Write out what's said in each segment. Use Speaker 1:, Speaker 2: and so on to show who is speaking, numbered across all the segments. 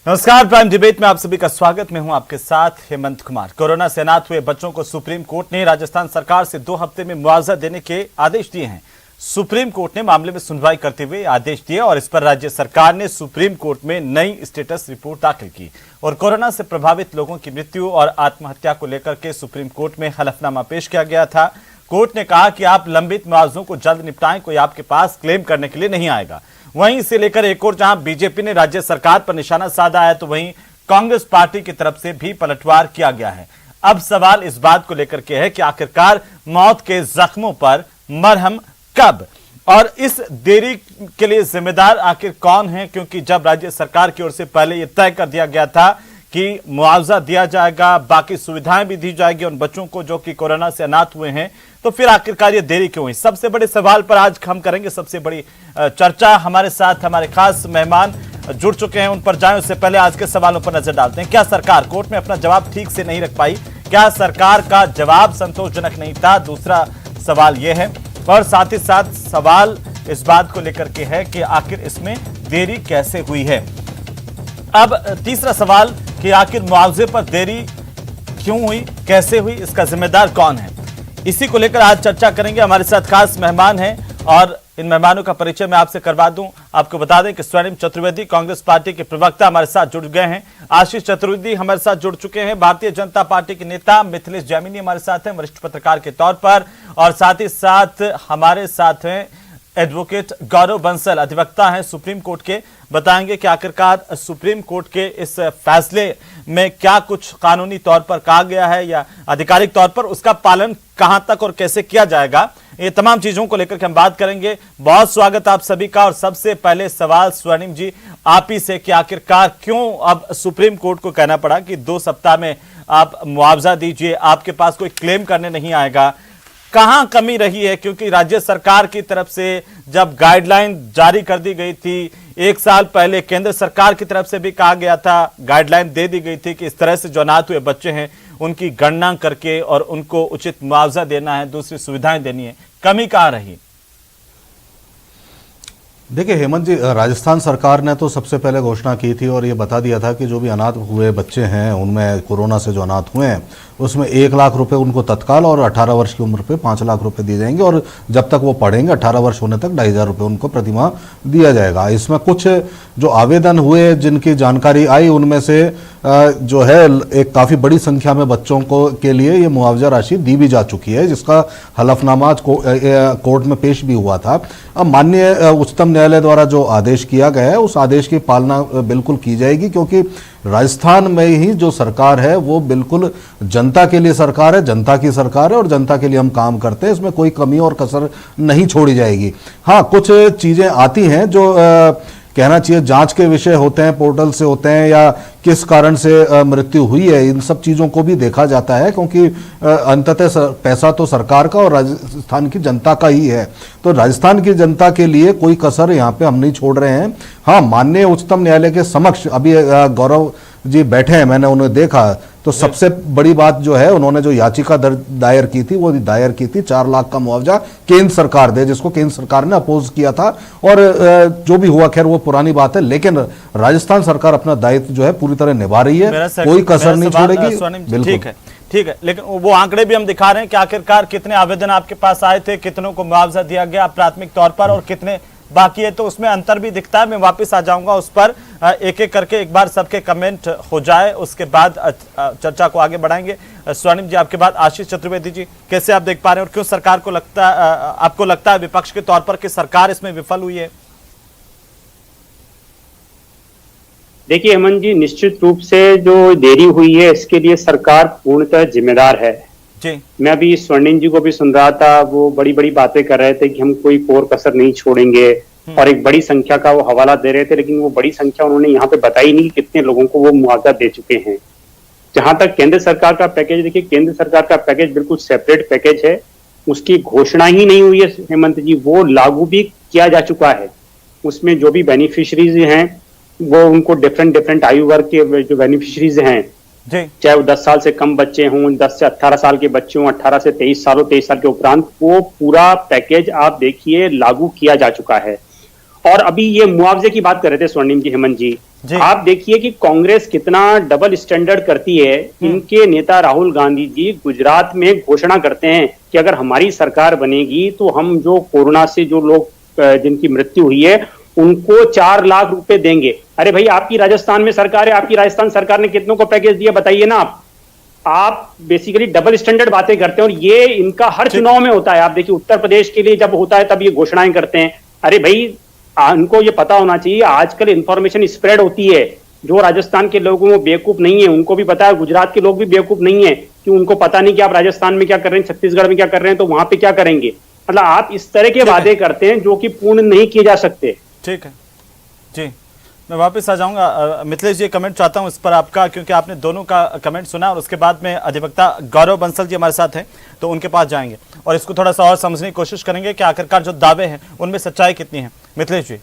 Speaker 1: नमस्कार, prime debate में आप सभी का स्वागत। मैं हूं आपके साथ हेमंत कुमार। कोरोना से अनाथ हुए बच्चों को सुप्रीम कोर्ट ने राजस्थान सरकार से 2 हफ्ते में मुआवजा देने के आदेश दिए हैं। सुप्रीम कोर्ट ने मामले में सुनवाई करते हुए आदेश दिए और इस पर राज्य सरकार ने सुप्रीम कोर्ट में नई स्टेटस रिपोर्ट दाखिल की और कोरोना से प्रभावित लोगों की मृत्यु और आत्महत्या को लेकर के सुप्रीम कोर्ट में हलफनामा पेश किया गया था। कोर्ट ने कहा कि आप लंबित मुआवजों को जल्द निपटाएं, कोई आपके पास क्लेम करने के लिए नहीं आएगा। वहीं इसे लेकर एक और जहां बीजेपी ने राज्य सरकार पर निशाना साधा है, तो वहीं कांग्रेस पार्टी की तरफ से भी पलटवार किया गया है। अब सवाल इस बात को लेकर के है कि आखिरकार मौत के जख्मों पर मरहम कब, और इस देरी के लिए जिम्मेदार आखिर कौन है? क्योंकि जब राज्य सरकार की ओर से पहले यह तय कर दिया गया था कि मुआवजा दिया जाएगा, बाकी सुविधाएं भी दी जाएगी उन बच्चों को जो कि कोरोना से अनाथ हुए हैं, तो फिर आखिरकार ये देरी क्यों हुई? सबसे बड़े सवाल पर आज हम करेंगे सबसे बड़ी चर्चा। हमारे साथ हमारे खास मेहमान जुड़ चुके हैं, उन पर जाएं उससे पहले आज के सवालों पर नजर डालते हैं। क्या सरकार कोर्ट में अपना जवाब ठीक से नहीं रख पाई? क्या सरकार का जवाब संतोषजनक नहीं था? दूसरा सवाल यह है, और साथ ही साथ सवाल इस बात को लेकर के है कि आखिर इसमें देरी कैसे हुई है। अब तीसरा सवाल कि आखिर मुआवजे पर देरी क्यों हुई, कैसे हुई, इसका जिम्मेदार कौन है? इसी को लेकर आज चर्चा करेंगे। हमारे साथ खास मेहमान हैं और इन मेहमानों का परिचय मैं आपसे करवा दूं। आपको बता दें कि स्वर्णिम चतुर्वेदी कांग्रेस पार्टी के प्रवक्ता हमारे साथ जुड़ गए हैं। आशीष चतुर्वेदी हमारे साथ जुड़ चुके हैं। भारतीय जनता पार्टी के नेता मिथिलेश जैमिनी हमारे साथ हैं वरिष्ठ पत्रकार के तौर पर, और साथ ही साथ हमारे साथ हैं एडवोकेट गौरव बंसल, अधिवक्ता हैं सुप्रीम कोर्ट के। बताएंगे कि आखिरकार सुप्रीम कोर्ट के इस फैसले में क्या कुछ कानूनी तौर पर कहा गया है या आधिकारिक तौर पर उसका पालन कहां तक और कैसे किया जाएगा, ये तमाम चीजों को लेकर के हम बात करेंगे। बहुत स्वागत आप सभी का। और सबसे पहले सवाल स्वर्णिम जी आप ही से कि आखिरकार क्यों अब सुप्रीम कोर्ट को कहना पड़ा कि 2 सप्ताह में आप मुआवजा दीजिए, आपके पास कोई क्लेम करने नहीं आएगा? कहां कमी रही है? क्योंकि राज्य सरकार की तरफ से जब गाइडलाइन जारी कर दी गई थी 1 साल पहले, केंद्र सरकार की तरफ से भी कहा गया था, गाइडलाइन दे दी गई थी कि इस तरह से जो अनाथ हुए बच्चे हैं उनकी गणना करके और उनको उचित मुआवजा देना है, दूसरी सुविधाएं देनी है। कमी कहां रही?
Speaker 2: देखिए हेमंत जी, राजस्थान सरकार ने तो सबसे पहले घोषणा की थी और ये बता दिया था कि जो भी अनाथ हुए बच्चे हैं उनमें कोरोना से जो अनाथ हुए हैं उसमें 1 लाख रुपए उनको तत्काल और 18 वर्ष की उम्र पे 5 लाख रुपए दिए जाएंगे, और जब तक वो पढ़ेंगे 18 वर्ष होने तक 2,500 रुपये उनको प्रतिमाह दिया जाएगा। इसमें कुछ जो आवेदन हुए जिनकी जानकारी आई उनमें से जो है एक काफ़ी बड़ी संख्या में बच्चों को के लिए ये मुआवजा राशि दी भी जा चुकी है, जिसका हलफनामा कोर्ट में पेश भी हुआ था। अब माननीय उच्चतम न्यायालय द्वारा जो आदेश किया गया है उस आदेश की पालना बिल्कुल की जाएगी, क्योंकि राजस्थान में ही जो सरकार है वो बिल्कुल जनता के लिए सरकार है, जनता की सरकार है और जनता के लिए हम काम करते हैं। इसमें कोई कमी और कसर नहीं छोड़ी जाएगी। हाँ, कुछ चीज़ें आती हैं जो कहना चाहिए जांच के विषय होते हैं, पोर्टल से होते हैं या किस कारण से मृत्यु हुई है, इन सब चीज़ों को भी देखा जाता है, क्योंकि अंततः पैसा तो सरकार का और राजस्थान की जनता का ही है। तो राजस्थान की जनता के लिए कोई कसर यहाँ पे हम नहीं छोड़ रहे हैं। हाँ, माननीय उच्चतम न्यायालय के समक्ष अभी गौरव जी बैठे हैं, मैंने उन्हें देखा, तो सबसे बड़ी बात जो है उन्होंने जो याचिका दायर की थी वो दायर की थी 4 लाख का मुआवजा केंद्र सरकार दे, जिसको केंद्र सरकार ने अपोज किया था। और जो भी हुआ खैर वो पुरानी बात है, लेकिन राजस्थान सरकार अपना दायित्व जो है पूरी तरह निभा रही है, कोई कसर नहीं छोड़ेगी।
Speaker 1: ठीक है, लेकिन वो आंकड़े भी हम दिखा रहे हैं कि आखिरकार कितने आवेदन आपके पास आए थे, कितनों को मुआवजा दिया गया प्राथमिक तौर पर और कितने बाकी है, तो उसमें अंतर भी दिखता है। मैं वापस आ जाऊंगा उस पर, एक एक करके एक बार सबके कमेंट हो जाए, उसके बाद चर्चा को आगे बढ़ाएंगे। स्वर्णिम जी आपके बाद आशीष चतुर्वेदी जी, कैसे आप देख पा रहे हैं और क्यों सरकार को आपको लगता है विपक्ष के तौर पर कि सरकार इसमें विफल हुई है?
Speaker 3: देखिए हेमंत जी, निश्चित रूप से जो देरी हुई है इसके लिए सरकार पूर्णतः जिम्मेदार है
Speaker 1: जी।
Speaker 3: मैं अभी स्वर्णिम जी को भी सुन रहा था, वो बड़ी बड़ी बातें कर रहे थे कि हम कोई कोर कसर नहीं छोड़ेंगे और एक बड़ी संख्या का वो हवाला दे रहे थे, लेकिन वो बड़ी संख्या उन्होंने यहाँ पे बताई नहीं कि कितने लोगों को वो मुआवजा दे चुके हैं। जहां तक केंद्र सरकार का पैकेज, देखिए केंद्र सरकार का पैकेज बिल्कुल सेपरेट पैकेज है, उसकी घोषणा ही नहीं हुई है हेमंत जी, वो लागू भी किया जा चुका है। उसमें जो भी बेनिफिशरीज हैं वो उनको डिफरेंट आयु वर्ग के जो बेनिफिशरीज हैं, चाहे वो 10 साल से कम बच्चे हों, 10 से 18 साल के बच्चे हों, 18 से 23 साल हो, 23 साल के उपरांत, वो पूरा पैकेज आप देखिए लागू किया जा चुका है। और अभी ये मुआवजे की बात कर रहे थे स्वर्णिम जी, हेमंत जी, आप देखिए कि कांग्रेस कितना डबल स्टैंडर्ड करती है। इनके नेता राहुल गांधी जी गुजरात में घोषणा करते हैं कि अगर हमारी सरकार बनेगी तो हम जो कोरोना से जो लोग जिनकी मृत्यु हुई है उनको 4 लाख रुपए देंगे। अरे भाई, आपकी राजस्थान में सरकार है, आपकी राजस्थान सरकार ने कितनों को पैकेज दिया बताइए ना। आप बेसिकली डबल स्टैंडर्ड बातें करते हैं और ये इनका हर चुनाव में होता है। आप देखिए उत्तर प्रदेश के लिए जब होता है तब ये घोषणाएं करते हैं। अरे भाई, उनको ये पता होना चाहिए, आजकल इंफॉर्मेशन स्प्रेड होती है। जो राजस्थान के लोग वो बेवकूफ नहीं है, उनको भी पता है, गुजरात के लोग भी बेवकूफ नहीं है कि उनको पता नहीं कि आप राजस्थान में क्या कर रहे हैं, छत्तीसगढ़ में क्या कर रहे हैं, तो वहां पे क्या करेंगे। मतलब आप इस तरह के वादे करते हैं जो कि पूर्ण नहीं किए जा सकते।
Speaker 1: ठीक है जी, मैं वापस आ जाऊंगा। मिथिलेश जी, कमेंट चाहता हूं इस पर आपका, क्योंकि आपने दोनों का कमेंट सुना और उसके बाद में अधिवक्ता गौरव बंसल जी हमारे साथ हैं तो उनके पास जाएंगे और इसको थोड़ा सा और समझने की कोशिश करेंगे कि आखिरकार जो दावे हैं उनमें सच्चाई कितनी है। मिथिलेश जी।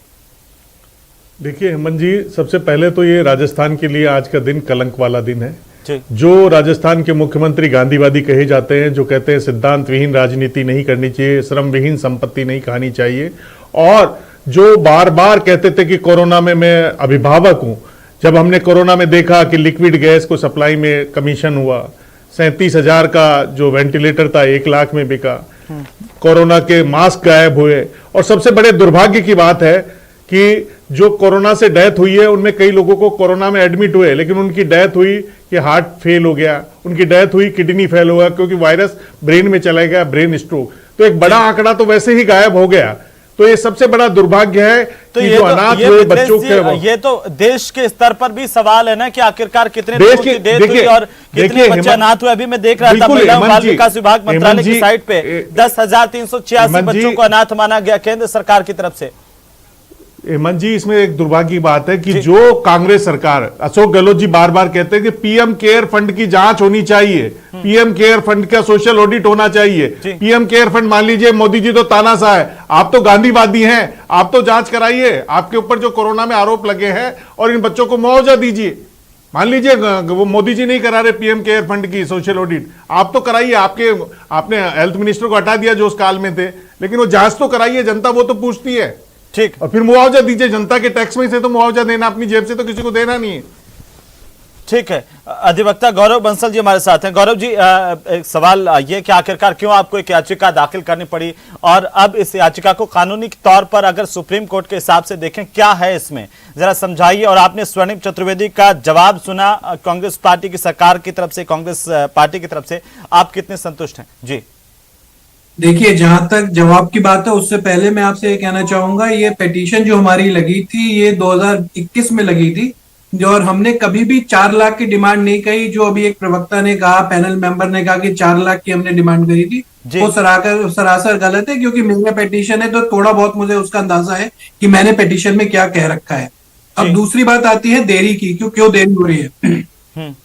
Speaker 4: देखिए हेमंत जी, सबसे पहले तो ये राजस्थान के लिए आज का दिन कलंक वाला दिन है।
Speaker 1: जी।
Speaker 4: जो राजस्थान के मुख्यमंत्री गांधीवादी कहे जाते हैं, जो कहते हैं सिद्धांत विहीन राजनीति नहीं करनी चाहिए, श्रम विहीन संपत्ति नहीं खानी चाहिए, और जो बार बार कहते थे कि कोरोना में मैं अभिभावक हूं। जब हमने कोरोना में देखा कि लिक्विड गैस को सप्लाई में कमीशन हुआ, 37,000 का जो वेंटिलेटर था 1 लाख में बिका, कोरोना के मास्क गायब हुए, और सबसे बड़े दुर्भाग्य की बात है कि जो कोरोना से डेथ हुई है उनमें कई लोगों को कोरोना में एडमिट हुए, लेकिन उनकी डेथ हुई कि हार्ट फेल हो गया, उनकी डेथ हुई किडनी फेल हो गया क्योंकि वायरस ब्रेन में चला गया, ब्रेन स्ट्रोक। तो एक बड़ा आंकड़ा तो वैसे ही गायब हो गया। तो ये सबसे बड़ा दुर्भाग्य है
Speaker 1: तो
Speaker 4: कि जो अनाथ हुए बच्चों के,
Speaker 1: ये तो देश के स्तर पर भी सवाल है ना कि आखिरकार कितने लोगों की डेथ हुई और कितने बच्चे अनाथ हुए। अभी मैं देख रहा था महिला बाल विकास विभाग मंत्रालय की साइट पे 10,386 बच्चों को अनाथ माना गया केंद्र सरकार की तरफ से।
Speaker 4: हेमंत जी, इसमें एक दुर्भाग्य की बात है कि जो कांग्रेस सरकार, अशोक गहलोत जी बार बार कहते हैं कि पीएम केयर फंड की जांच होनी चाहिए, पीएम केयर फंड का सोशल ऑडिट होना चाहिए। पीएम केयर फंड, मान लीजिए मोदी जी तो तानाशाह है, आप तो गांधीवादी हैं, आप तो जांच कराइए, आपके ऊपर जो कोरोना में आरोप लगे हैं और इन बच्चों को मुआवजा दीजिए। मान लीजिए वो मोदी जी नहीं करा रहे पीएम केयर फंड की सोशल ऑडिट, आप तो कराइए। आपने हेल्थ मिनिस्टर को हटा दिया जो उस काल में थे, लेकिन वो जांच तो कराइए, जनता वो तो पूछती है।
Speaker 1: ठीक,
Speaker 4: और फिर मुआवजा दीजिए, जनता के टैक्स में से तो मुआवजा देना, अपनी जेब से तो किसी को देना नहीं है।
Speaker 1: ठीक है, अधिवक्ता गौरव बंसल जी हमारे साथ हैं। गौरव जी, एक सवाल ये कि आखिरकार क्यों आपको एक याचिका दाखिल करनी पड़ी, और अब इस याचिका को कानूनी तौर पर अगर सुप्रीम कोर्ट के हिसाब से देखें क्या है इसमें, जरा समझाइए। और आपने स्वर्णिम चतुर्वेदी का जवाब सुना कांग्रेस पार्टी की सरकार की तरफ से, कांग्रेस पार्टी की तरफ से, आप कितने संतुष्ट हैं? जी
Speaker 5: देखिए, जहां तक जवाब की बात है उससे पहले मैं आपसे ये कहना चाहूंगा, ये पिटीशन जो हमारी लगी थी ये 2021 में लगी थी, जो, और हमने कभी भी 4 लाख की डिमांड नहीं कही। जो अभी एक प्रवक्ता ने कहा, पैनल मेंबर ने कहा कि 4 लाख की हमने डिमांड करी थी, वो सरासर गलत है, क्योंकि मेरा पिटीशन है तो थोड़ा बहुत मुझे उसका अंदाजा है कि मैंने पिटीशन में क्या कह रखा है। अब दूसरी बात आती है देरी की, क्यों देरी हो रही है।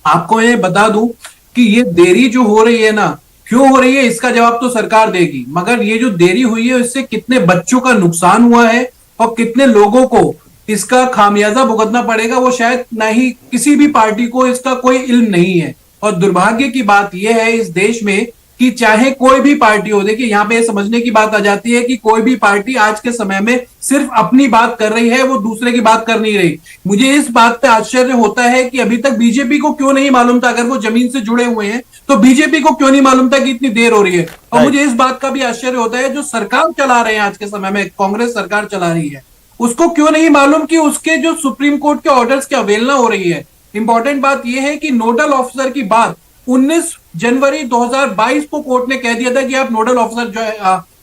Speaker 5: आपको ये बता दूं कि ये देरी जो हो रही है ना, क्यों हो रही है, इसका जवाब तो सरकार देगी, मगर ये जो देरी हुई है इससे कितने बच्चों का नुकसान हुआ है और कितने लोगों को इसका खामियाजा भुगतना पड़ेगा, वो शायद नहीं, किसी भी पार्टी को इसका कोई इल्म नहीं है। और दुर्भाग्य की बात यह है इस देश में कि चाहे कोई भी पार्टी हो, देखिए यहाँ पे समझने की बात आ जाती है कि कोई भी पार्टी आज के समय में सिर्फ अपनी बात कर रही है, वो दूसरे की बात कर नहीं रही। मुझे इस बात पे आश्चर्य होता है कि अभी तक बीजेपी को क्यों नहीं मालूम था, अगर वो जमीन से जुड़े हुए हैं तो बीजेपी को क्यों नहीं मालूम था कि इतनी देर हो रही है। और मुझे इस बात का भी आश्चर्य होता है जो सरकार चला रहे हैं आज के समय में, कांग्रेस सरकार चला रही है, उसको क्यों नहीं मालूम कि उसके जो सुप्रीम कोर्ट के ऑर्डर्स की अवहेलना हो रही है। इंपॉर्टेंट बात यह है कि नोडल ऑफिसर की बात 19 जनवरी 2022 को कोर्ट ने कह दिया था कि आप नोडल ऑफिसर जो है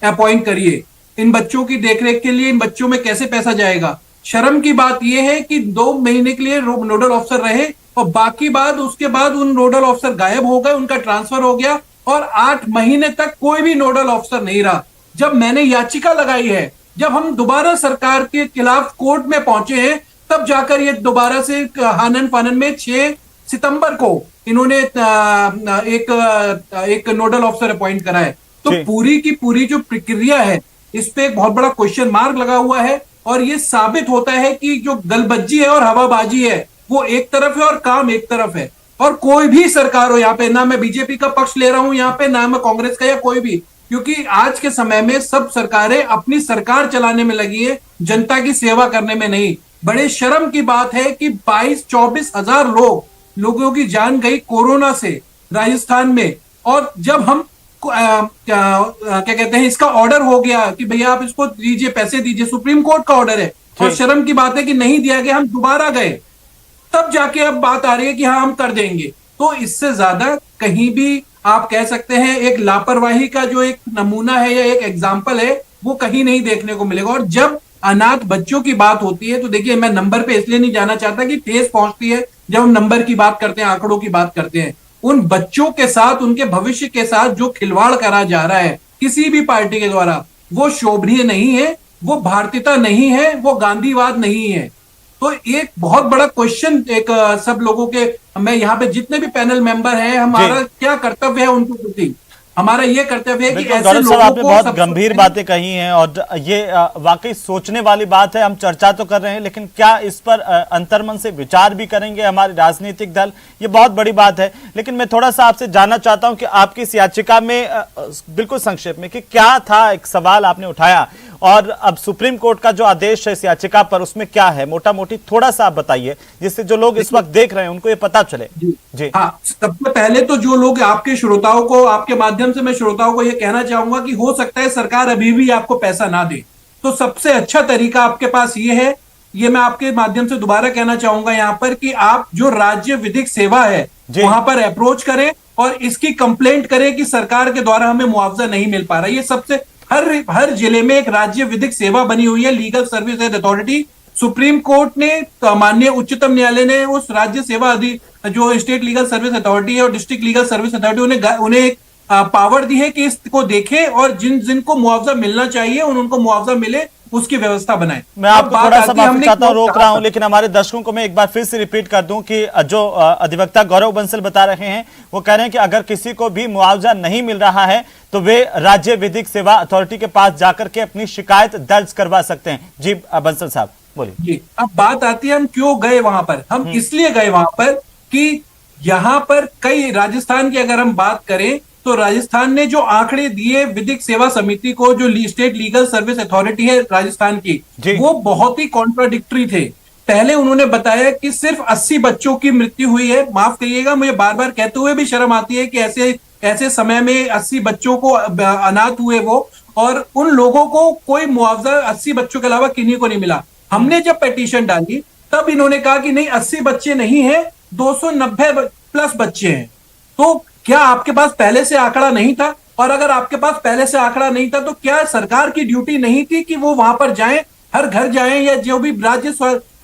Speaker 5: अपॉइंट करिए इन बच्चों की देखरेख के लिए। इन बच्चों में कैसे पैसा जाएगा। शर्म की बात यह है कि 2 महीने के लिए नोडल ऑफिसर रहे और बाकी बाद उसके बाद उन नोडल ऑफिसर गायब हो गए, उनका ट्रांसफर हो गया और 8 महीने तक कोई भी नोडल ऑफिसर नहीं रहा। जब मैंने याचिका लगाई है, जब हम दोबारा सरकार के खिलाफ कोर्ट में पहुंचे हैं, तब जाकर ये दोबारा से हानन फानन में 6 सितंबर को इन्होंने एक नोडल ऑफिसर अपॉइंट करा है। तो पूरी की पूरी जो प्रक्रिया है इस पे एक बहुत बड़ा क्वेश्चन मार्क लगा हुआ है और ये साबित होता है कि जो गलबज्जी है और हवाबाजी है वो एक तरफ है और काम एक तरफ है। और कोई भी सरकार हो यहाँ पे, ना मैं बीजेपी का पक्ष ले रहा हूं यहाँ पे, ना मैं कांग्रेस का या कोई भी, क्योंकि आज के समय में सब सरकारें अपनी सरकार चलाने में लगी है, जनता की सेवा करने में नहीं। बड़े शर्म की बात है कि 22-24 हजार लोगों की जान गई कोरोना से राजस्थान में। और जब हम क्या कहते हैं, इसका ऑर्डर हो गया कि भैया आप इसको दीजिए, पैसे दीजिए, सुप्रीम कोर्ट का ऑर्डर है, और शर्म की बात है कि नहीं दिया गया, हम दोबारा गए, तब जाके अब बात आ रही है कि हाँ हम कर देंगे। तो इससे ज्यादा कहीं भी आप कह सकते हैं एक लापरवाही का जो एक नमूना है या एक एग्जाम्पल है, वो कहीं नहीं देखने को मिलेगा। और जब अनाथ बच्चों की बात होती है तो देखिए, मैं नंबर पे इसलिए नहीं जाना चाहता कि ठेस पहुंचती है जब हम नंबर की बात करते हैं, आंकड़ों की बात करते हैं। उन बच्चों के साथ, उनके भविष्य के साथ जो खिलवाड़ करा जा रहा है किसी भी पार्टी के द्वारा, वो शोभनीय नहीं है, वो भारतीयता नहीं है, वो गांधीवाद नहीं है। तो एक बहुत बड़ा क्वेश्चन एक सब लोगों के, मैं यहाँ पे जितने भी पैनल मेंबर हैं, हमारा क्या कर्तव्य है उनके प्रति? हमारा ये कर्तव्य है कि ऐसे
Speaker 1: गौरव साहब,
Speaker 5: लोगों
Speaker 1: आपने
Speaker 5: को
Speaker 1: बहुत गंभीर बातें कही हैं और ये वाकई सोचने वाली बात है। हम चर्चा तो कर रहे हैं, लेकिन क्या इस पर अंतर्मन से विचार भी करेंगे हमारे राजनीतिक दल? ये बहुत बड़ी बात है। लेकिन मैं थोड़ा सा आपसे जानना चाहता हूं कि आपकी इस याचिका में बिल्कुल संक्षेप में कि क्या था, एक सवाल आपने उठाया, और अब सुप्रीम कोर्ट का जो आदेश है इस याचिका पर, उसमें क्या है, मोटा मोटी थोड़ा सा आप बताइए, जिससे जो लोग इस वक्त देख रहे हैं उनको ये पता चले। जी
Speaker 5: हाँ, सबसे पहले तो जो लोग आपके श्रोताओं को, आपके माध्यम से मैं श्रोताओं को ये कहना चाहूंगा कि हो सकता है सरकार अभी भी आपको पैसा ना दे, तो सबसे अच्छा तरीका आपके पास ये है, ये मैं आपके माध्यम से दोबारा कहना चाहूंगा यहाँ पर, कि आप जो राज्य विधिक सेवा है वहां पर अप्रोच करें और इसकी कंप्लेंट करें कि सरकार के द्वारा हमें मुआवजा नहीं मिल पा रहा। ये सबसे, हर जिले में एक राज्य विधिक सेवा बनी हुई है, legal service authority. Supreme court ने, माननीय उच्चतम न्यायालय ने उस राज्य सेवा जो स्टेट लीगल सर्विस अथॉरिटी है और डिस्ट्रिक्ट लीगल सर्विस अथॉरिटी, उन्हें पावर दी है कि इसको देखें और जिनको मुआवजा मिलना चाहिए उनको मुआवजा मिले, उसकी व्यवस्था बनाए।
Speaker 1: मैं आपको थोड़ा सा माफी चाहता हूं, रोक रहा हूं, लेकिन हमारे दर्शकों को मैं एक बार फिर से रिपीट कर दूं कि जो अधिवक्ता गौरव बंसल बता रहे हैं, वो कह रहे हैं कि अगर किसी को भी मुआवजा नहीं मिल रहा है तो वे राज्य विधिक सेवा अथॉरिटी के पास जाकर के अपनी शिकायत दर्ज करवा सकते हैं। जी बंसल साहब बोलिए।
Speaker 5: जी, अब बात आती है हम क्यों गए वहां पर। हम इसलिए गए वहां पर कि यहाँ पर कई, राजस्थान की अगर हम बात करें तो राजस्थान ने जो आंकड़े दिए विधिक सेवा समिति को, जो स्टेट लीगल सर्विस अथॉरिटी है राजस्थान की, वो बहुत ही कॉन्ट्राडिक्टरी थे। पहले उन्होंने बताया कि सिर्फ 80 बच्चों की मृत्यु हुई है। माफ करिएगा, मुझे बार बार कहते हुए भी शर्म आती है कि ऐसे समय में 80 बच्चों को अनाथ हुए वो, और उन लोगों को कोई मुआवजा 80 बच्चों के अलावा किन्हीं को नहीं मिला। हमने जब पिटीशन डाली तब इन्होंने कहा कि नहीं, 80 बच्चे नहीं है, 290 प्लस बच्चे हैं। तो क्या आपके पास पहले से आंकड़ा नहीं था? और अगर आपके पास पहले से आंकड़ा नहीं था तो क्या सरकार की ड्यूटी नहीं थी कि वो वहां पर जाएं, हर घर जाएं, या जो भी राज्य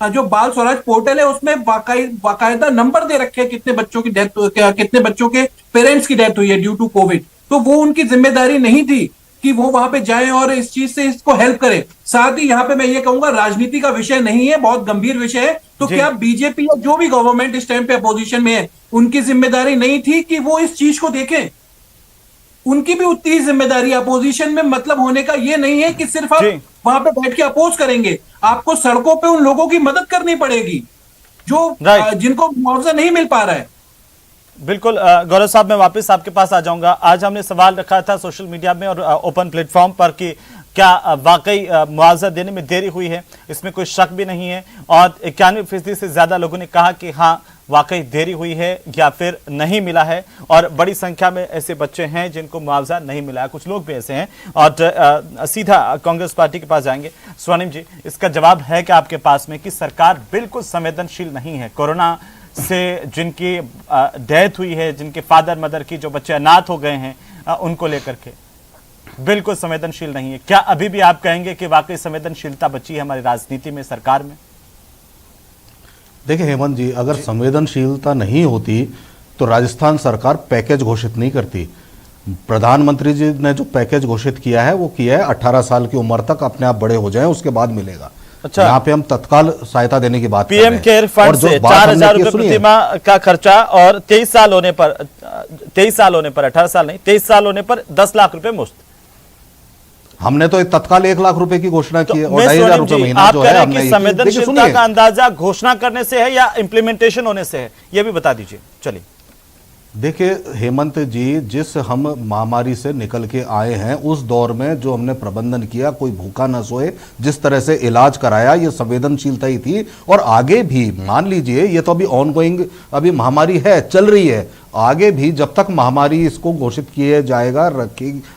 Speaker 5: जो बाल स्वराज पोर्टल है उसमें बाकायदा नंबर दे रखे कितने बच्चों की डेथ, कितने बच्चों के पेरेंट्स की डेथ हुई है ड्यू टू कोविड। तो वो उनकी जिम्मेदारी नहीं थी कि वो वहां पे जाएं और इस चीज से इसको हेल्प करें। साथ ही यहाँ पे मैं ये कहूंगा, राजनीति का विषय नहीं है, बहुत गंभीर विषय है। तो क्या बीजेपी या जो भी गवर्नमेंट इस टाइम पे अपोजिशन में है, उनकी जिम्मेदारी नहीं थी कि वो इस चीज को देखें? उनकी भी उतनी जिम्मेदारी, अपोजिशन में मतलब होने का ये नहीं है कि सिर्फ आप वहां पे बैठ के अपोज करेंगे। आपको सड़कों पे उन लोगों की मदद करनी पड़ेगी जो जिनको मुआवजा नहीं मिल पा रहा है।
Speaker 1: बिल्कुल गौरव साहब, मैं वापस आपके पास आ जाऊंगा। आज हमने सवाल रखा था सोशल मीडिया में और ओपन प्लेटफॉर्म पर कि क्या वाकई मुआवजा देने में देरी हुई है, इसमें कोई शक भी नहीं है, और 91% से ज्यादा लोगों ने कहा कि हाँ वाकई देरी हुई है या फिर नहीं मिला है, और बड़ी संख्या में ऐसे बच्चे हैं जिनको मुआवजा नहीं मिला है। कुछ लोग भी ऐसे हैं। और सीधा कांग्रेस पार्टी के पास जाएंगे। स्वर्णिम जी, इसका जवाब है कि आपके पास में कि सरकार बिल्कुल संवेदनशील नहीं है। कोरोना से जिनकी डेथ हुई है, जिनके फादर मदर की, जो बच्चे अनाथ हो गए हैं, उनको लेकर के बिल्कुल संवेदनशील नहीं है। क्या अभी भी आप कहेंगे कि वाकई संवेदनशीलता बची है हमारी राजनीति में, सरकार में?
Speaker 2: देखिए हेमंत जी, अगर संवेदनशीलता नहीं होती तो राजस्थान सरकार पैकेज घोषित नहीं करती। प्रधानमंत्री जी ने जो पैकेज घोषित किया है वो किया है 18 साल की उम्र तक अपने आप बड़े हो जाएं, उसके बाद मिलेगा।
Speaker 1: अच्छा,
Speaker 2: यहाँ पे हम तत्काल सहायता देने की बात
Speaker 1: पीएम केयर फंड से 4,000 रुपए प्रतिमाह का खर्चा, और 23 साल होने पर 18 साल नहीं, 23 साल होने पर 10 लाख रुपए मुफ्त।
Speaker 2: हमने तो तत्काल 1 लाख रुपए की घोषणा की है, और
Speaker 1: 2,500
Speaker 2: रुपए महीना
Speaker 1: आप
Speaker 2: जो
Speaker 1: कह
Speaker 2: है
Speaker 1: रहे हैं
Speaker 2: हमने
Speaker 1: कि संवेदनशीलता का अंदाजा घोषणा करने से है या इंप्लीमेंटेशन होने से है, यह भी बता दीजिए। चलिए।
Speaker 2: देखिए हेमंत जी, जिस हम महामारी से निकल के आए हैं उस दौर में जो हमने प्रबंधन किया, कोई भूखा न सोए, जिस तरह से इलाज कराया, ये संवेदनशीलता ही थी। और आगे भी मान लीजिए, ये तो अभी ऑनगोइंग अभी महामारी है, चल रही है, आगे भी जब तक महामारी इसको घोषित किया जाएगा,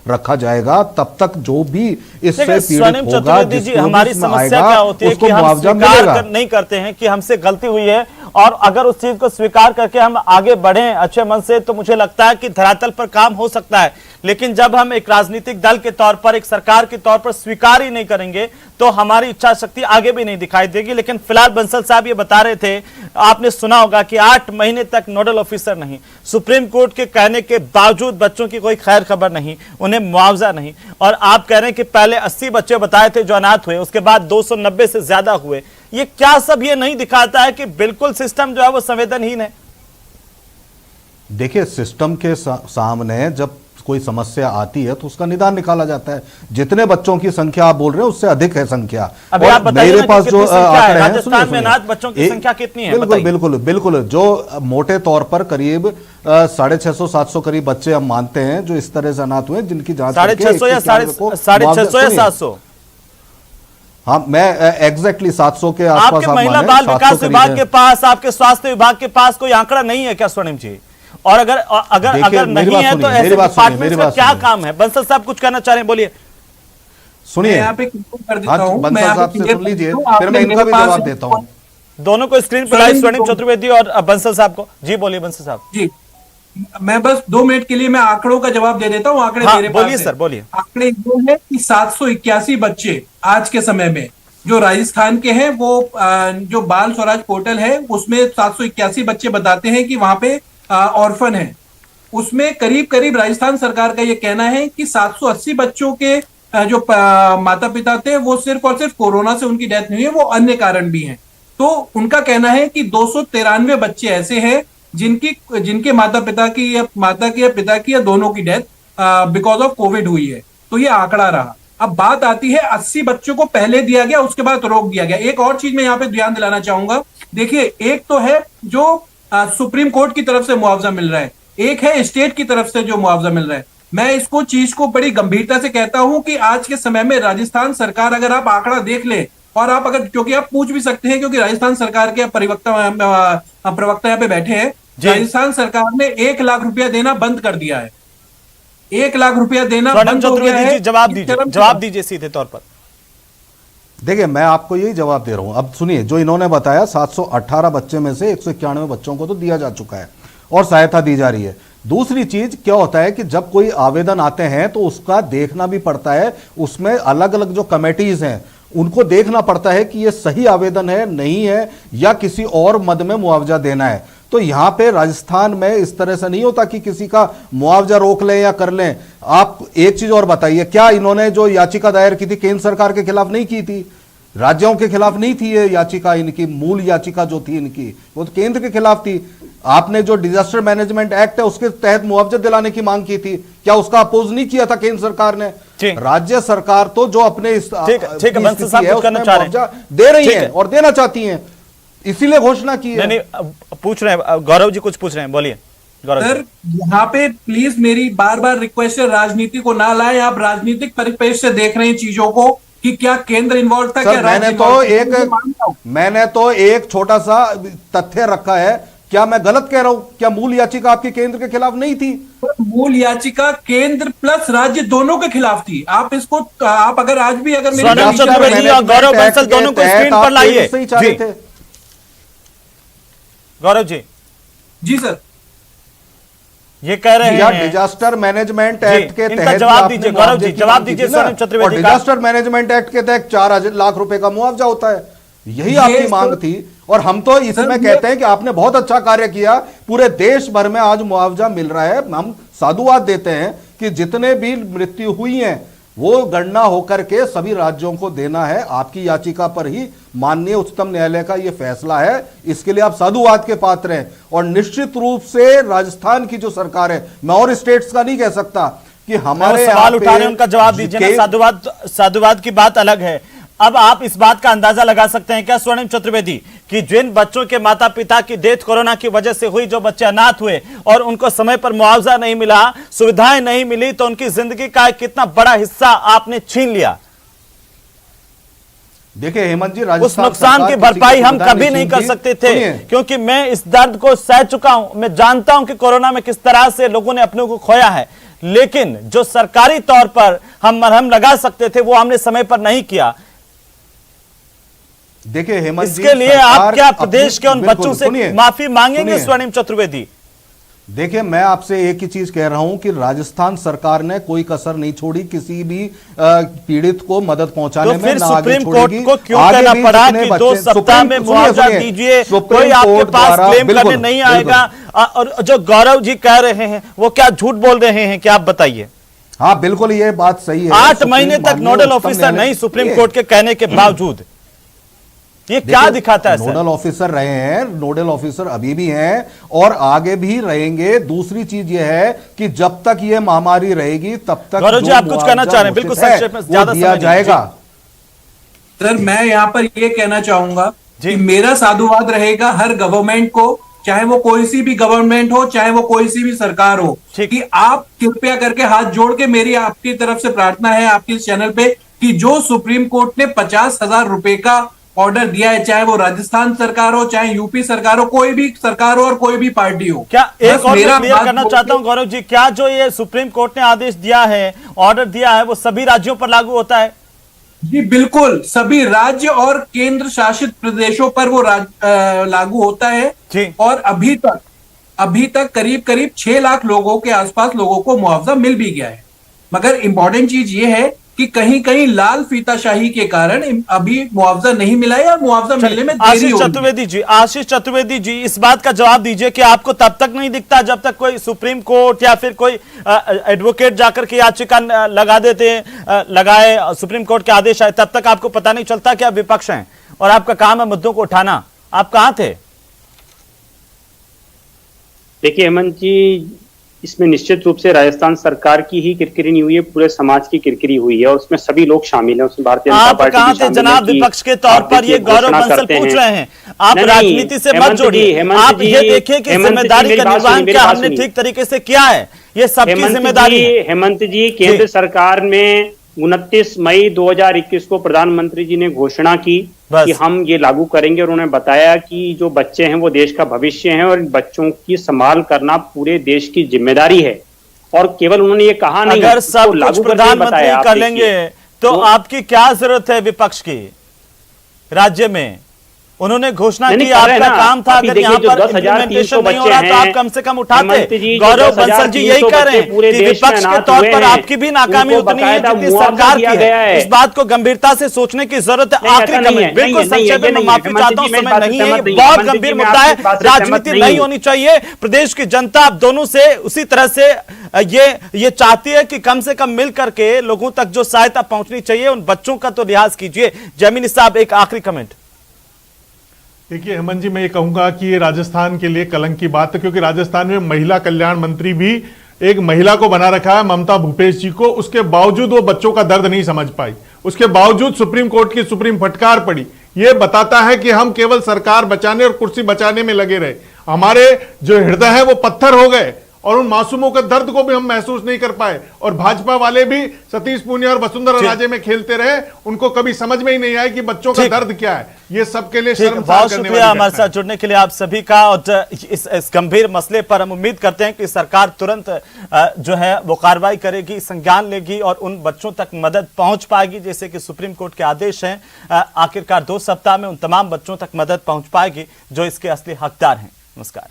Speaker 2: रखा जाएगा, तब तक जो भी इससे पीड़ित होगा,
Speaker 1: हमारी समस्या क्या होती है कि हम स्वीकार नहीं करते हैं कि हमसे गलती हुई है, और अगर उस चीज को स्वीकार करके हम आगे बढ़े अच्छे मन से, तो मुझे लगता है कि धरातल पर काम हो सकता है। लेकिन जब हम एक राजनीतिक दल के तौर पर, एक सरकार के तौर पर स्वीकार ही नहीं करेंगे, तो हमारी इच्छा शक्ति आगे भी नहीं दिखाई देगी। लेकिन फिलहाल बंसल साहब ये बता रहे थे, आपने सुना होगा कि 8 महीने तक नोडल ऑफिसर नहीं, सुप्रीम कोर्ट के कहने के बावजूद बच्चों की कोई खैर खबर नहीं, उन्हें मुआवजा नहीं, और आप कह रहे हैं कि पहले 80 बच्चे बताए थे जो अनाथ हुए, उसके बाद 290 से ज्यादा हुए। ये क्या सब ये नहीं दिखाता है कि बिल्कुल सिस्टम जो है वो संवेदनहीन है?
Speaker 2: देखिए, सिस्टम के सामने जब कोई समस्या आती है तो उसका निदान निकाला जाता है। जितने बच्चों की संख्या आप बोल रहे हैं, उससे अधिक है संख्या।
Speaker 1: अभी आप बताइए
Speaker 2: मेरे पास जो आंकड़े हैं,
Speaker 1: राजस्थान में अनाथ बच्चों की संख्या कितनी है?
Speaker 2: बिल्कुल बिल्कुल बिल्कुल, जो मोटे तौर पर करीब 650-700 करीब बच्चे हम मानते हैं जो इस तरह से अनाथ हुए, जिनकी जांच
Speaker 1: 650 या 650 या 700?
Speaker 2: हाँ, मैं एग्जैक्टली 700 के आसपास।
Speaker 1: आपके महिला बाल विकास विभाग के पास, आपके स्वास्थ्य विभाग के पास कोई आंकड़ा नहीं है क्या स्वर्णिम जी? और अगर नहीं है तो ऐसे डिपार्टमेंट का क्या काम है? बंसल साहब कुछ कहना चाह रहे हैं, बोलिए।
Speaker 2: सुनिए,
Speaker 5: यहाँ पे कर देता हूँ,
Speaker 2: बंसल साहब से सुन लीजिए, फिर मैं इनका भी जवाब देता हूँ।
Speaker 1: दोनों को स्क्रीन पर लाइव, स्वर्णिम चतुर्वेदी और बंसल साहब को। जी बोलिए बंसल साहब।
Speaker 5: जी, मैं बस 2 मिनट के लिए मैं आंकड़ों का जवाब दे देता हूँ। आंकड़े मेरे पास
Speaker 1: बोलिए सर, बोलिए।
Speaker 5: आंकड़े ये है कि 781 बच्चे आज के समय में जो राजस्थान के हैं, वो जो बाल स्वराज पोर्टल है उसमें 781 बच्चे बताते हैं कि वहां पे ऑर्फन है। उसमें करीब करीब राजस्थान सरकार का ये कहना है कि 780 बच्चों के जो माता पिता थे वो सिर्फ और सिर्फ कोरोना से उनकी डेथ नहीं है, वो अन्य कारण भी हैं। तो उनका कहना है कि 293 बच्चे ऐसे हैं जिनके माता की या पिता की या दोनों की डेथ बिकॉज ऑफ कोविड हुई है। तो ये आंकड़ा रहा। अब बात आती है 80 बच्चों को पहले दिया गया, उसके बाद रोक दिया गया। एक और चीज मैं यहाँ पे ध्यान दिलाना चाहूंगा। देखिए, एक तो है जो सुप्रीम कोर्ट की तरफ से मुआवजा मिल रहा है, एक है स्टेट की तरफ से जो मुआवजा मिल रहा है। मैं इसको चीज को बड़ी गंभीरता से कहता हूं कि आज के समय में राजस्थान सरकार, अगर आप आंकड़ा देख ले, और आप अगर, क्योंकि आप पूछ भी सकते हैं, क्योंकि राजस्थान सरकार के प्रवक्ता यहाँ पे बैठे हैं, राजस्थान सरकार ने 1 लाख रुपया देना बंद कर दिया है। 1 लाख रुपया देना बंद हो गया है।
Speaker 1: जवाब दीजिए सीधे तौर पर।
Speaker 2: देखिए, मैं आपको यही जवाब दे रहा हूं। अब सुनिए, जो इन्होंने बताया 718 बच्चे में से 191 बच्चों को तो दिया जा चुका है और सहायता दी जा रही है। दूसरी चीज क्या होता है कि जब कोई आवेदन आते हैं तो उसका देखना भी पड़ता है, उसमें अलग अलग जो कमेटीज हैं उनको देखना पड़ता है कि ये सही आवेदन है, नहीं है, या किसी और मद में मुआवजा देना है। तो यहां पे राजस्थान में इस तरह से नहीं होता कि किसी का मुआवजा रोक लें या कर लें। आप एक चीज और बताइए, क्या इन्होंने जो याचिका दायर की थी केंद्र सरकार के खिलाफ नहीं की थी? राज्यों के खिलाफ नहीं थी ये याचिका, इनकी मूल याचिका जो थी इनकी, वो तो केंद्र के खिलाफ थी। आपने जो डिजास्टर मैनेजमेंट एक्ट है उसके तहत मुआवजा दिलाने की मांग की थी, क्या उसका अपोज नहीं किया था केंद्र सरकार ने? राज्य सरकार तो जो अपने मुआवजा दे रही है और देना चाहती है, इसीलिए घोषणा की है।
Speaker 1: नहीं, पूछ रहे हैं गौरव जी, कुछ पूछ रहे हैं, बोलिए गौरव
Speaker 5: सर। यहाँ पे प्लीज मेरी बार बार रिक्वेस्ट है, राजनीति को ना लाए। आप राजनीतिक परिप्रेक्ष्य से देख रहे हैं चीजों को कि क्या केंद्र इन्वॉल्व था, क्या
Speaker 2: मैंने तो एक छोटा सा तथ्य रखा है। क्या मैं गलत कह रहा हूं? क्या मूल याचिका आपकी केंद्र के खिलाफ नहीं थी?
Speaker 5: मूल याचिका केंद्र प्लस राज्य दोनों के खिलाफ थी। आप इसको, आप अगर आज भी अगर
Speaker 1: गौरव बंसल दोनों को स्क्रीन पर लाइए। गौरव जी।
Speaker 5: जी सर,
Speaker 2: ये कह रहे हैं डिजास्टर मैनेजमेंट एक्ट के तहत
Speaker 1: जवाब दीजिए गौरव जी, जवाब दीजिए स्वर्णिम चतुर्वेदी।
Speaker 2: डिजास्टर मैनेजमेंट एक्ट के तहत 4 लाख रुपए का मुआवजा होता है, यही आपकी मांग थी। और हम तो इसमें कहते हैं कि आपने बहुत अच्छा कार्य किया, पूरे देश भर में आज मुआवजा मिल रहा है। हम साधुवाद देते हैं कि जितने भी मृत्यु हुई हैं वो गणना होकर के सभी राज्यों को देना है। आपकी याचिका पर ही माननीय उच्चतम न्यायालय का यह फैसला है, इसके लिए आप साधुवाद के पात्र हैं। और निश्चित रूप से राजस्थान की जो सरकार है, मैं और स्टेट्स का नहीं कह सकता कि हमारे
Speaker 1: सवाल उठा रहे हैं, उनका जवाब दीजिए ना। साधुवाद की बात अलग है। अब आप इस बात का अंदाजा लगा सकते हैं क्या स्वर्णिम चतुर्वेदी कि जिन बच्चों के माता पिता की डेथ कोरोना की वजह से हुई, जो बच्चे अनाथ हुए और उनको समय पर मुआवजा नहीं मिला, सुविधाएं नहीं मिली, तो उनकी जिंदगी का कितना बड़ा हिस्सा आपने छीन लिया।
Speaker 2: देखिए हेमंत जी,
Speaker 1: उस नुकसान की भरपाई हम कभी नहीं कर सकते थे, क्योंकि मैं इस दर्द को सह चुका हूं। मैं जानता हूं कि कोरोना में किस तरह से लोगों ने अपने को खोया है, लेकिन जो सरकारी तौर पर हम मरहम लगा सकते थे वो हमने समय पर नहीं किया।
Speaker 2: देखिए हेमंत जी,
Speaker 1: इसके लिए आप क्या प्रदेश के उन बच्चों से माफी मांगेंगे स्वर्णिम चतुर्वेदी?
Speaker 2: देखिए मैं आपसे एक ही चीज कह रहा हूं कि राजस्थान सरकार ने कोई कसर नहीं छोड़ी किसी भी पीड़ित को मदद पहुंचाने
Speaker 1: तो
Speaker 2: में।
Speaker 1: फिर सुप्रीम कोर्ट को क्यों कहना पड़ा कि 2 सप्ताह में मुआवजा दीजिए, कोई आपके पास क्लेम करने नहीं आएगा? और जो गौरव जी कह रहे हैं वो क्या झूठ बोल रहे हैं, क्या आप बताइए?
Speaker 2: हाँ बिल्कुल, ये बात सही है।
Speaker 1: 8 महीने तक नोडल ऑफिसर नहीं सुप्रीम कोर्ट के कहने के बावजूद, ये क्या दिखाता है?
Speaker 2: नोडल ऑफिसर रहे हैं, नोडल ऑफिसर अभी भी हैं और आगे भी रहेंगे। दूसरी चीज ये है कि जब तक ये महामारी रहेगी तब तक
Speaker 1: गौरव जी आप कुछ कहना चाह रहे हैं? बिल्कुल संक्षेप में, ज्यादा
Speaker 2: दिया जाएगा।
Speaker 5: सर मैं यहाँ पर ये कहना चाहूंगा कि मेरा साधुवाद रहेगा हर गवर्नमेंट को, चाहे वो कोई सी भी गवर्नमेंट हो, चाहे वो कोई सी भी सरकार हो, कि आप कृपया करके हाथ जोड़ के मेरी आपकी तरफ से प्रार्थना है आपके इस चैनल पे कि जो सुप्रीम कोर्ट ने 50,000 रुपए का ऑर्डर दिया है, चाहे वो राजस्थान सरकार हो, चाहे यूपी सरकार हो, कोई भी सरकार हो और कोई भी पार्टी हो।
Speaker 1: क्या एक और क्लियर करना चाहता हूं गौरव जी, क्या जो ये सुप्रीम कोर्ट ने आदेश दिया है, ऑर्डर दिया है, वो सभी राज्यों पर लागू होता है?
Speaker 5: जी बिल्कुल, सभी राज्य और केंद्र शासित प्रदेशों पर वो लागू होता है जी। और अभी तक करीब 6 लाख लोगों के आसपास लोगों को मुआवजा मिल भी गया है। मगर इंपॉर्टेंट चीज ये है कि कहीं कहीं लाल फीताशाही के कारण अभी मुआवजा नहीं मिला है या मुआवजा मिलने में देरी हो रही है।
Speaker 1: आशीष चतुर्वेदी जी, इस बात का जवाब दीजिए कि आपको तब तक नहीं दिखता जब तक कोई सुप्रीम कोर्ट या फिर कोई एडवोकेट जाकर के याचिका लगाए, सुप्रीम कोर्ट के आदेश आए, तब तक आपको पता नहीं चलता कि आप विपक्ष हैं और आपका काम है मुद्दों को उठाना? आप कहां थे?
Speaker 3: देखिए हेमंत जी, इसमें निश्चित रूप से राजस्थान सरकार की ही किरकिरी नहीं हुई है, पूरे समाज की किरकिरी हुई है और उसमें सभी लोग शामिल हैं। उसमें भारतीय जनता पार्टी
Speaker 1: कहां थे जनाब? विपक्ष के तौर पर ये गौरव बंसल पूछ रहे हैं, आप राजनीति से मत जोड़िए। आप ये देखिए कि जिम्मेदारी का निर्वहन क्या हमने ठीक तरीके से किया है, ये सबकी जिम्मेदारी है।
Speaker 3: हेमंत जी, केंद्र सरकार में 29 मई 2021 को प्रधानमंत्री जी ने घोषणा की कि हम ये लागू करेंगे और उन्होंने बताया कि जो बच्चे हैं वो देश का भविष्य हैं और बच्चों की संभाल करना पूरे देश की जिम्मेदारी है। और केवल उन्होंने ये कहा नहीं,
Speaker 1: अगर सब कुछ प्रधानमंत्री कर लेंगे तो आपकी क्या जरूरत है विपक्ष की राज्य में? उन्होंने घोषणा की, आपका काम था, अगर यहाँ पर इम्प्लीमेंटेशन नहीं हो रहा तो आप कम से कम उठाते। गौरव बंसल जी यही कह रहे हैं कि विपक्ष के तौर पर आपकी भी नाकामी उतनी है जितनी सरकार की है। इस बात को गंभीरता से सोचने की जरूरत है। आखिरी कमेंट, बिल्कुल संक्षेप में, माफी चाहता हूँ, समय नहीं है, ये बहुत गंभीर मुद्दा है, राजनीति नहीं होनी चाहिए। प्रदेश की जनता आप दोनों से उसी तरह से ये चाहती है कि कम से कम मिल करके लोगों तक जो सहायता पहुंचनी चाहिए, उन बच्चों का तो लिहाज कीजिए। जमीनी साहब एक आखिरी कमेंट।
Speaker 4: देखिए हेमंत जी, मैं ये कहूंगा कि ये राजस्थान के लिए कलंक की बात है, क्योंकि राजस्थान में महिला कल्याण मंत्री भी एक महिला को बना रखा है, ममता भूपेश जी को। उसके बावजूद वो बच्चों का दर्द नहीं समझ पाई, उसके बावजूद सुप्रीम कोर्ट की सुप्रीम फटकार पड़ी। ये बताता है कि हम केवल सरकार बचाने और कुर्सी बचाने में लगे रहे, हमारे जो हृदय है वो पत्थर हो गए और उन मासूमों के दर्द को भी हम महसूस नहीं कर पाए। और भाजपा वाले भी सतीश पूनिया और वसुंधरा राजे में खेलते रहे, उनको कभी समझ में ही नहीं आया कि बच्चों का दर्द क्या है। ये सबके लिए शर्मसार करने वाली
Speaker 1: शुक्रिया हमारे साथ जुड़ने के लिए आप सभी का। और इस गंभीर मसले पर हम उम्मीद करते हैं कि सरकार तुरंत जो है वो कार्रवाई करेगी, संज्ञान लेगी और उन बच्चों तक मदद पहुंच पाएगी जैसे कि सुप्रीम कोर्ट के आदेश हैं। आखिरकार 2 सप्ताह में उन तमाम बच्चों तक मदद पहुंच पाएगी जो इसके असली हकदार हैं। नमस्कार।